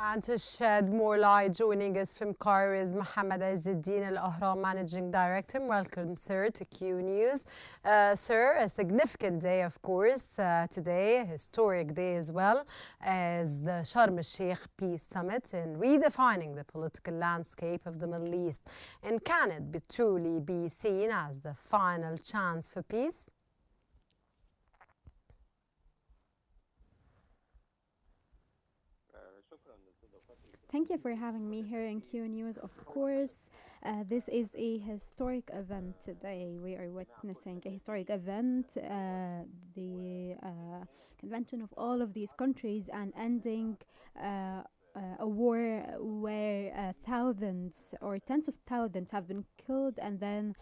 And to shed more light, joining us from Cairo is Mohamed Ezzz El-Deen, Al-Ahram Managing Director. Welcome, sir, to Q News. Sir, a significant day, of course, today, a historic day as well, as the Sharm el-Sheikh Peace Summit in redefining the political landscape of the Middle East. And can it truly be seen as the final chance for peace? Thank you for having me here in Q News. Of course, this is a historic event today. We are witnessing a historic event, the convention of all of these countries and ending a war where thousands or tens of thousands have been killed and then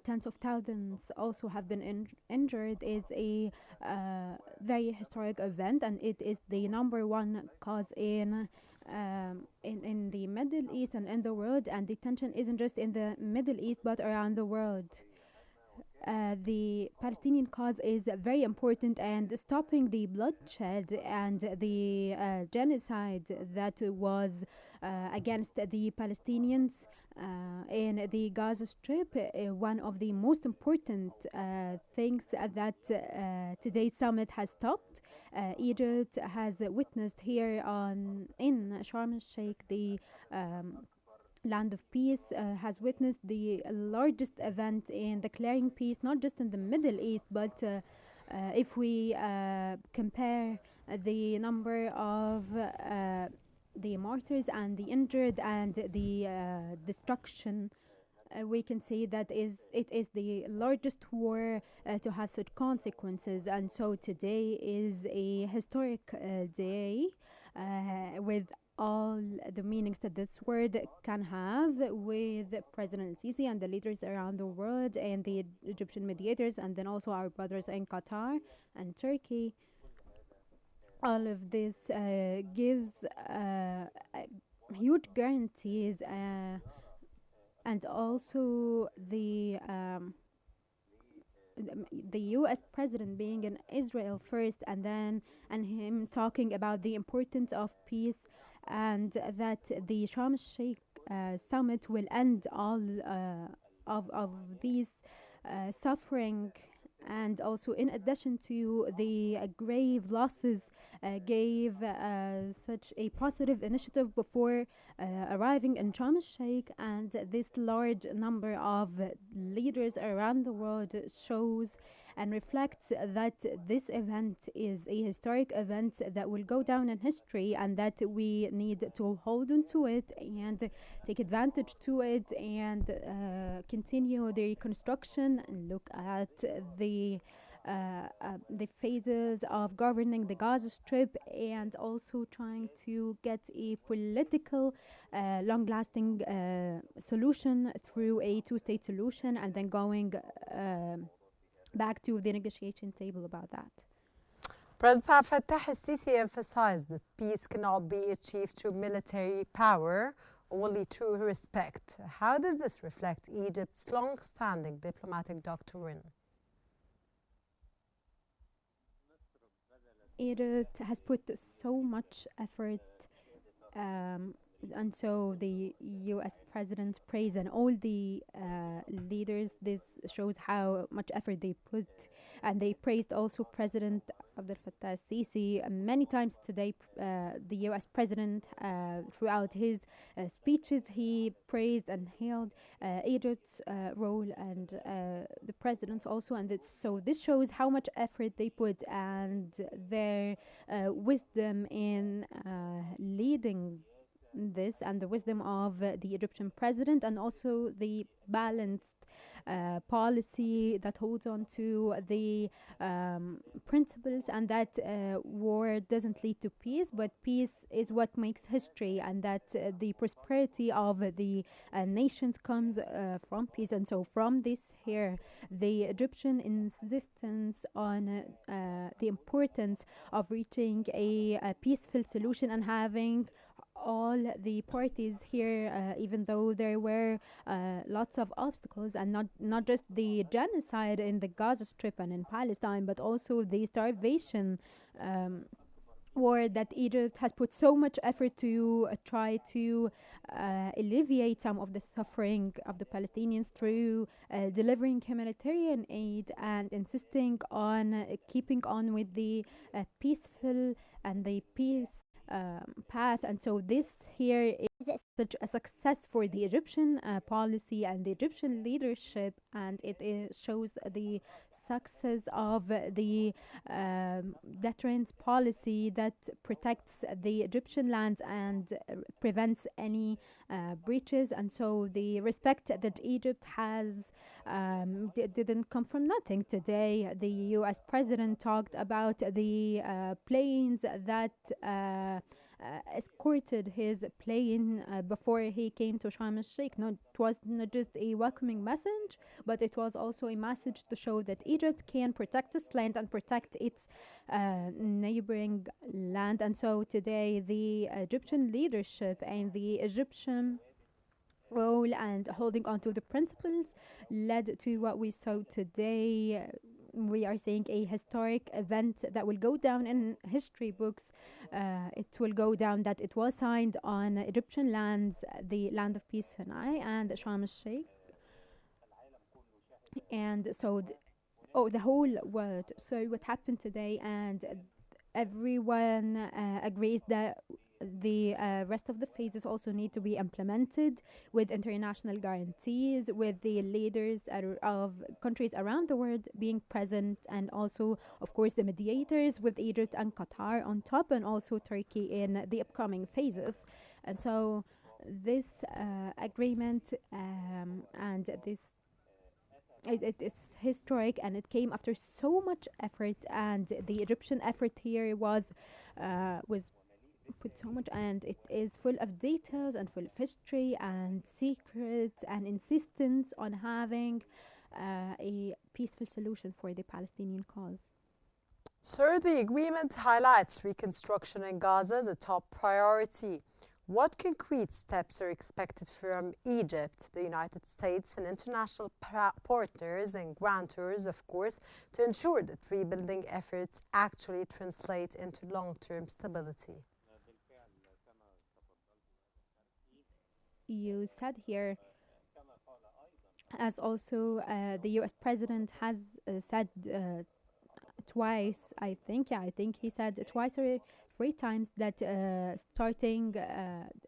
tens of thousands also have been injured is a very historic event, and it is the number one cause in the Middle East and in the world, and the tension isn't just in the Middle East but around the world. The Palestinian cause is very important, and stopping the bloodshed and the genocide that was against the Palestinians in the Gaza Strip, one of the most important things that today's summit has stopped. Egypt has witnessed here in Sharm el-Sheikh the Land of Peace has witnessed the largest event in declaring peace, not just in the Middle East, but if we compare the number of the martyrs and the injured and the destruction, we can say that it is the largest war to have such consequences. And so today is a historic day with all the meanings that this word can have, with President Sisi and the leaders around the world and the Egyptian mediators, and then also our brothers in Qatar and Turkey. All of this gives huge guarantees, and also the U.S. president being in Israel first, and him talking about the importance of peace, and that the Sharm el-Sheikh summit will end all of these suffering, and also in addition to the grave losses gave such a positive initiative before arriving in Sharm el-Sheikh, and this large number of leaders around the world shows and reflects that this event is a historic event that will go down in history, and that we need to hold on to it and take advantage to it, and continue the reconstruction and look at the phases of governing the Gaza Strip, and also trying to get a political long-lasting solution through a two-state solution, and then going back to the negotiation table about that. President Abdel Fattah el-Sisi emphasized that peace cannot be achieved through military power, only through respect. How does this reflect Egypt's long-standing diplomatic doctrine? Egypt has put so much effort, and so the U.S. president's praise and all the leaders, this shows how much effort they put, and they praised also President Abdel Fattah el-Sisi many times today. The U.S. president, throughout his speeches, he praised and hailed Egypt's role, and the presidents also, and so this shows how much effort they put and their wisdom in leading this, and the wisdom of the Egyptian president, and also the balanced policy that holds on to the principles, and that war doesn't lead to peace, but peace is what makes history, and that the prosperity of the nations comes from peace. And so from this here, the Egyptian insistence on the importance of reaching a peaceful solution and having all the parties here, even though there were lots of obstacles, and not just the genocide in the Gaza Strip and in Palestine, but also the starvation war that Egypt has put so much effort to try to alleviate some of the suffering of the Palestinians through delivering humanitarian aid and insisting on keeping on with the peaceful and the peace path. And so this here is such a success for the Egyptian policy and the Egyptian leadership, and shows the success of the deterrence policy that protects the Egyptian land and prevents any breaches. And so the respect that Egypt has didn't come from nothing. Today, the U.S. president talked about the planes that escorted his plane before he came to Sharm el-Sheikh. No, it was not just a welcoming message, but it was also a message to show that Egypt can protect its land and protect its neighboring land. And so today, the Egyptian leadership and the Egyptian role and holding on to the principles led to what we saw today. We are seeing a historic event that will go down in history books. It will go down that it was signed on Egyptian lands, the land of peace Sinai and Sharm el-Sheikh. And so, the whole world. So what happened today, and everyone agrees that the rest of the phases also need to be implemented with international guarantees, with the leaders of countries around the world being present, and also, of course, the mediators with Egypt and Qatar on top, and also Turkey in the upcoming phases. And so this agreement and this it's historic, and it came after so much effort, and the Egyptian effort here was put so much, and it is full of details and full of history and secrets and insistence on having a peaceful solution for the Palestinian cause. Sir, the agreement highlights reconstruction in Gaza as a top priority. What concrete steps are expected from Egypt, the United States, and international partners and grantors, of course, to ensure that rebuilding efforts actually translate into long-term stability? You said here, as also the U.S. president has said twice, I think he said twice or 3 times that starting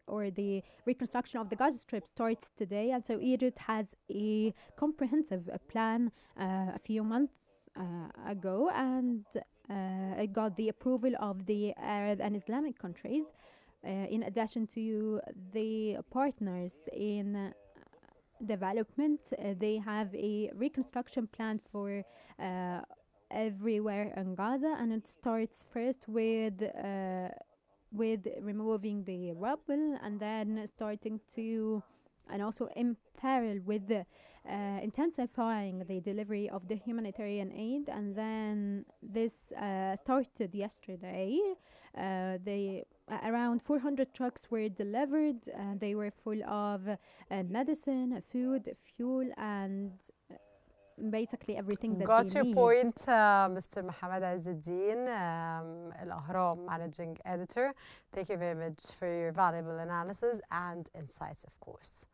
or the reconstruction of the Gaza Strip starts today. And so Egypt has a comprehensive plan a few months ago, and it got the approval of the Arab and Islamic countries. In addition to the partners in development, they have a reconstruction plan for everywhere in Gaza, and it starts first with removing the rubble, and then starting to, and also in parallel with intensifying the delivery of the humanitarian aid. And then this started yesterday. Around 400 trucks were delivered. They were full of medicine, food, fuel, and basically everything that Got they your need. point, Mr. Mohamed Ezzz El-Deen, Al-Ahram managing editor. Thank you very much for your valuable analysis and insights, of course.